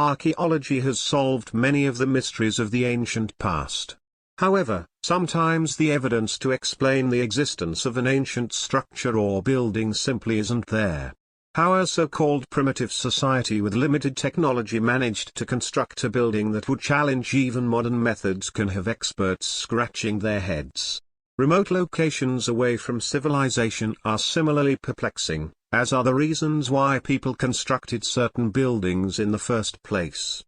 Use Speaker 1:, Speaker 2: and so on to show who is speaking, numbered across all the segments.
Speaker 1: archaeology has solved many of the mysteries of the ancient past. However, sometimes the evidence to explain the existence of an ancient structure or building simply isn't there. How a so-called primitive society with limited technology managed to construct a building that would challenge even modern methods can have experts scratching their heads. Remote locations away from civilization are similarly perplexing, as are the reasons why people constructed certain buildings in the first place.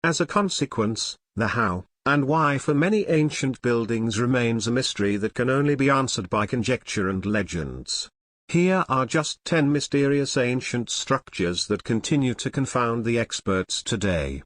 Speaker 1: As a consequence, the how and why for many ancient buildings remains a mystery that can only be answered by conjecture and legends. Here are just 10 mysterious ancient structures that continue to confound the experts today.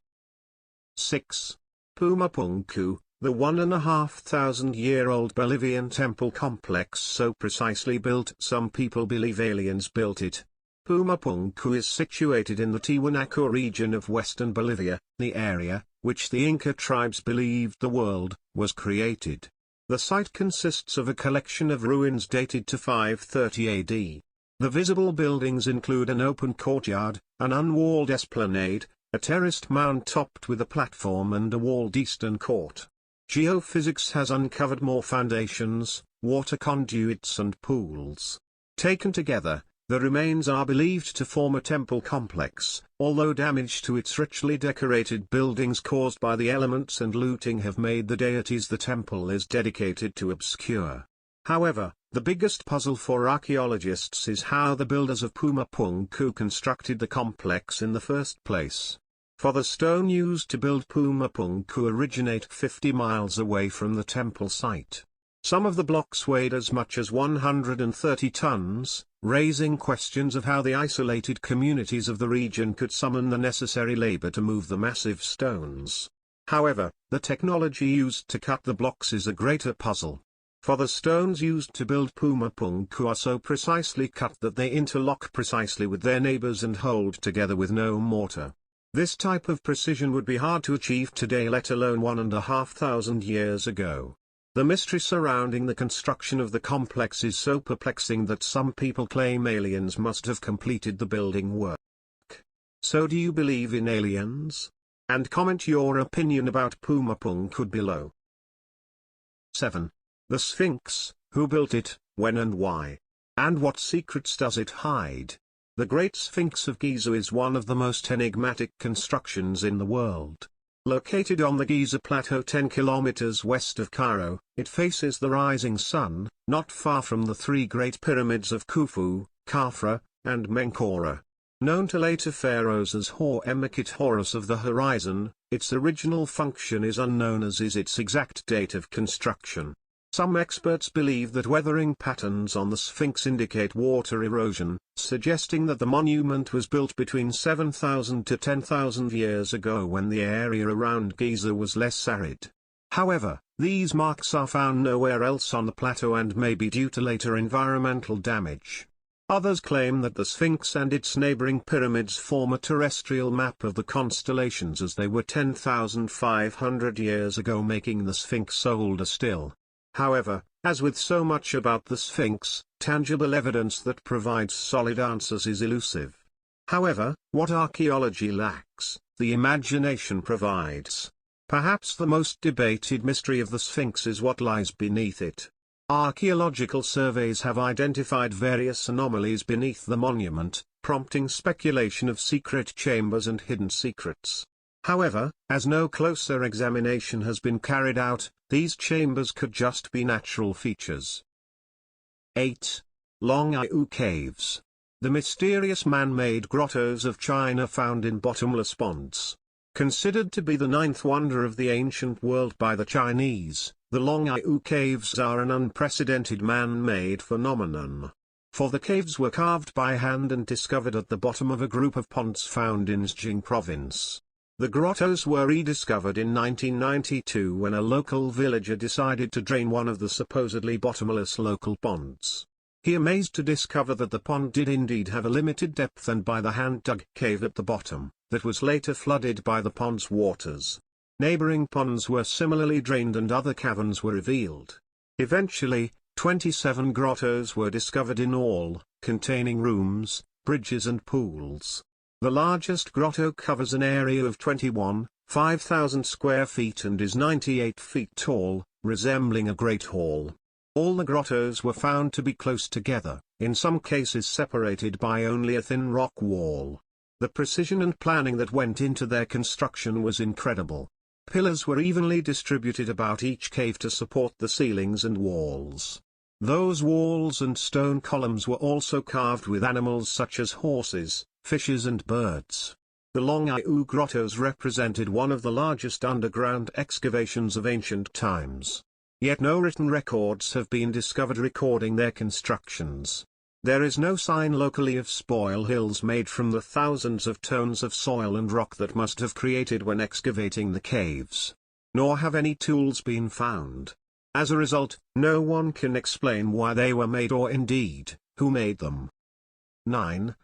Speaker 1: 6. Pumapunku, the 1,500-year-old Bolivian temple complex so precisely built some people believe aliens built it. Pumapunku is situated in the Tiwanaku region of western Bolivia, the area, which the Inca tribes believed the world was created. The site consists of a collection of ruins dated to 530 AD. The visible buildings include an open courtyard, an unwalled esplanade, a terraced mound topped with a platform and a walled eastern court. Geophysics has uncovered more foundations, water conduits and pools. Taken together, the remains are believed to form a temple complex, although damage to its richly decorated buildings caused by the elements and looting have made the deities the temple is dedicated to obscure. However, the biggest puzzle for archaeologists is how the builders of Pumapunku constructed the complex in the first place. For the stone used to build Pumapunku originate 50 miles away from the temple site. Some of the blocks weighed as much as 130 tons, raising questions of how the isolated communities of the region could summon the necessary labor to move the massive stones. However, the technology used to cut the blocks is a greater puzzle. For the stones used to build Pumapunku are so precisely cut that they interlock precisely with their neighbors and hold together with no mortar. This type of precision would be hard to achieve today, let alone 1,500 years ago. The mystery surrounding the construction of the complex is so perplexing that some people claim aliens must have completed the building work. So do you believe in aliens? And comment your opinion about Pumapunku below. 7. The Sphinx, who built it, when and why? And what secrets does it hide? The Great Sphinx of Giza is one of the most enigmatic constructions in the world. Located on the Giza Plateau 10 kilometers west of Cairo, it faces the rising sun, not far from the three great pyramids of Khufu, Khafra, and Menkaure. Known to later pharaohs as Hor-Emmekhet Horus of the horizon, its original function is unknown, as is its exact date of construction. Some experts believe that weathering patterns on the Sphinx indicate water erosion, suggesting that the monument was built between 7,000 to 10,000 years ago when the area around Giza was less arid. However, these marks are found nowhere else on the plateau and may be due to later environmental damage. Others claim that the Sphinx and its neighboring pyramids form a terrestrial map of the constellations as they were 10,500 years ago, making the Sphinx older still. However, as with so much about the Sphinx, tangible evidence that provides solid answers is elusive. However, what archaeology lacks, the imagination provides. Perhaps the most debated mystery of the Sphinx is what lies beneath it. Archaeological surveys have identified various anomalies beneath the monument, prompting speculation of secret chambers and hidden secrets. However, as no closer examination has been carried out, these chambers could just be natural features. 8. Longiu Caves. The mysterious man-made grottos of China found in bottomless ponds. Considered to be the ninth wonder of the ancient world by the Chinese, the Longiu Caves are an unprecedented man-made phenomenon. For the caves were carved by hand and discovered at the bottom of a group of ponds found in Zhejiang province. The grottos were rediscovered in 1992 when a local villager decided to drain one of the supposedly bottomless local ponds. He amazed to discover that the pond did indeed have a limited depth and by the hand-dug cave at the bottom, that was later flooded by the pond's waters. Neighboring ponds were similarly drained and other caverns were revealed. Eventually, 27 grottos were discovered in all, containing rooms, bridges and pools. The largest grotto covers an area of 21,500 square feet and is 98 feet tall, resembling a great hall. All the grottos were found to be close together, in some cases separated by only a thin rock wall. The precision and planning that went into their construction was incredible. Pillars were evenly distributed about each cave to support the ceilings and walls. Those walls and stone columns were also carved with animals such as horses, fishes and birds. The Longiu grottos represented one of the largest underground excavations of ancient times. Yet no written records have been discovered recording their constructions. There is no sign locally of spoil hills made from the thousands of tons of soil and rock that must have created when excavating the caves. Nor have any tools been found. As a result, no one can explain why they were made or indeed, who made them. 9.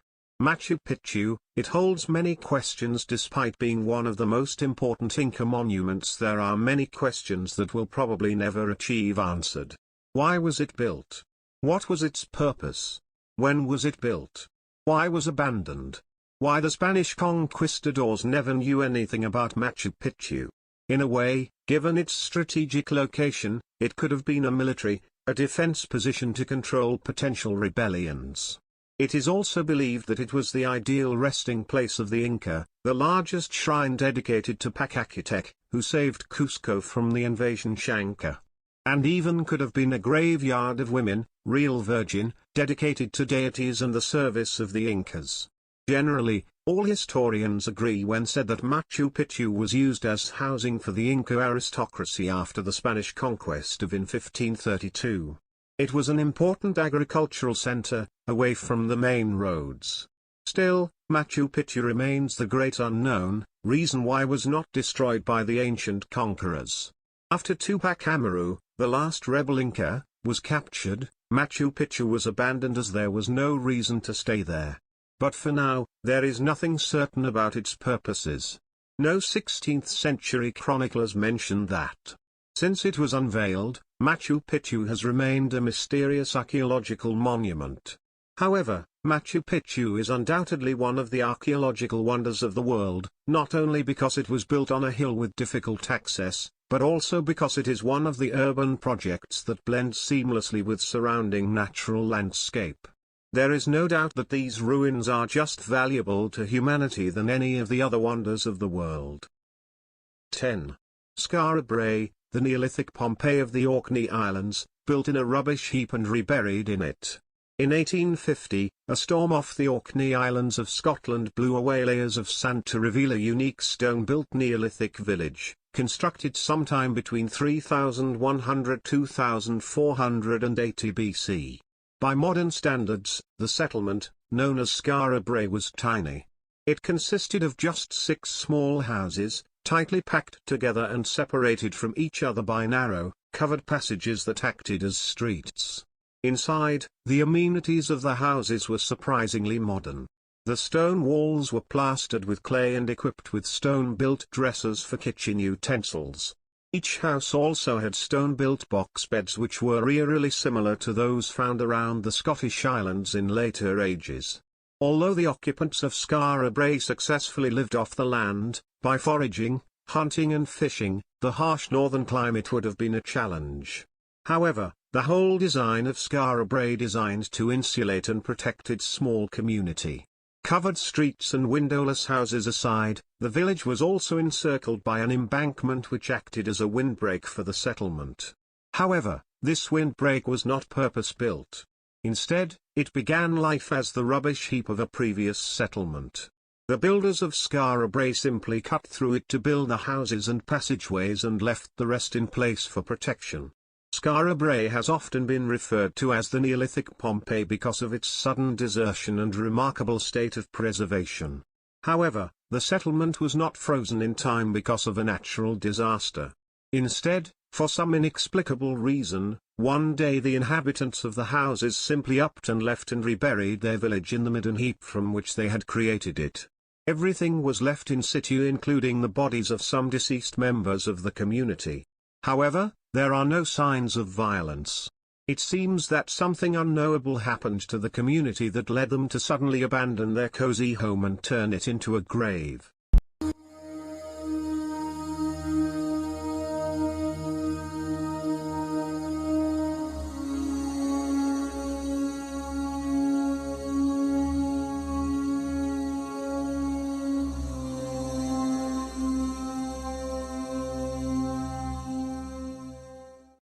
Speaker 1: Machu Picchu. It holds many questions despite being one of the most important Inca monuments. There are many questions that will probably never achieve answered. Why was it built? What was its purpose? When was it built? Why was abandoned? Why the Spanish conquistadors never knew anything about Machu Picchu? In a way, given its strategic location, it could have been a defense position to control potential rebellions. It is also believed that it was the ideal resting place of the Inca, the largest shrine dedicated to Pachacutec, who saved Cusco from the invasion Chanca. And even could have been a graveyard of women, real virgin, dedicated to deities and the service of the Incas. Generally, all historians agree when said that Machu Picchu was used as housing for the Inca aristocracy after the Spanish conquest in 1532. It was an important agricultural center, away from the main roads. Still, Machu Picchu remains the great unknown, reason why was not destroyed by the ancient conquerors. After Tupac Amaru, the last rebel Inca, was captured, Machu Picchu was abandoned as there was no reason to stay there. But for now, there is nothing certain about its purposes. No 16th century chroniclers mention that. Since it was unveiled, Machu Picchu has remained a mysterious archaeological monument. However, Machu Picchu is undoubtedly one of the archaeological wonders of the world, not only because it was built on a hill with difficult access, but also because it is one of the urban projects that blend seamlessly with surrounding natural landscape. There is no doubt that these ruins are just valuable to humanity than any of the other wonders of the world. 10. Skara Brae, the Neolithic Pompeii of the Orkney Islands, built in a rubbish heap and reburied in it. In 1850, a storm off the Orkney Islands of Scotland blew away layers of sand to reveal a unique stone-built Neolithic village, constructed sometime between 3100–2480 BC. By modern standards, the settlement, known as Skara Brae, was tiny. It consisted of just 6 small houses, tightly packed together and separated from each other by narrow, covered passages that acted as streets. Inside, the amenities of the houses were surprisingly modern. The stone walls were plastered with clay and equipped with stone-built dressers for kitchen utensils. Each house also had stone-built box beds which were eerily similar to those found around the Scottish Islands in later ages. Although the occupants of Skara Brae successfully lived off the land, by foraging, hunting and fishing, the harsh northern climate would have been a challenge. However, the whole design of Skara Brae designed to insulate and protect its small community. Covered streets and windowless houses aside, the village was also encircled by an embankment which acted as a windbreak for the settlement. However, this windbreak was not purpose-built. Instead, it began life as the rubbish heap of a previous settlement. The builders of Skara Brae simply cut through it to build the houses and passageways and left the rest in place for protection. Skara Brae has often been referred to as the Neolithic Pompeii because of its sudden desertion and remarkable state of preservation. However, the settlement was not frozen in time because of a natural disaster. Instead, for some inexplicable reason, one day the inhabitants of the houses simply upped and left and reburied their village in the midden heap from which they had created it. Everything was left in situ, including the bodies of some deceased members of the community. However, there are no signs of violence. It seems that something unknowable happened to the community that led them to suddenly abandon their cozy home and turn it into a grave.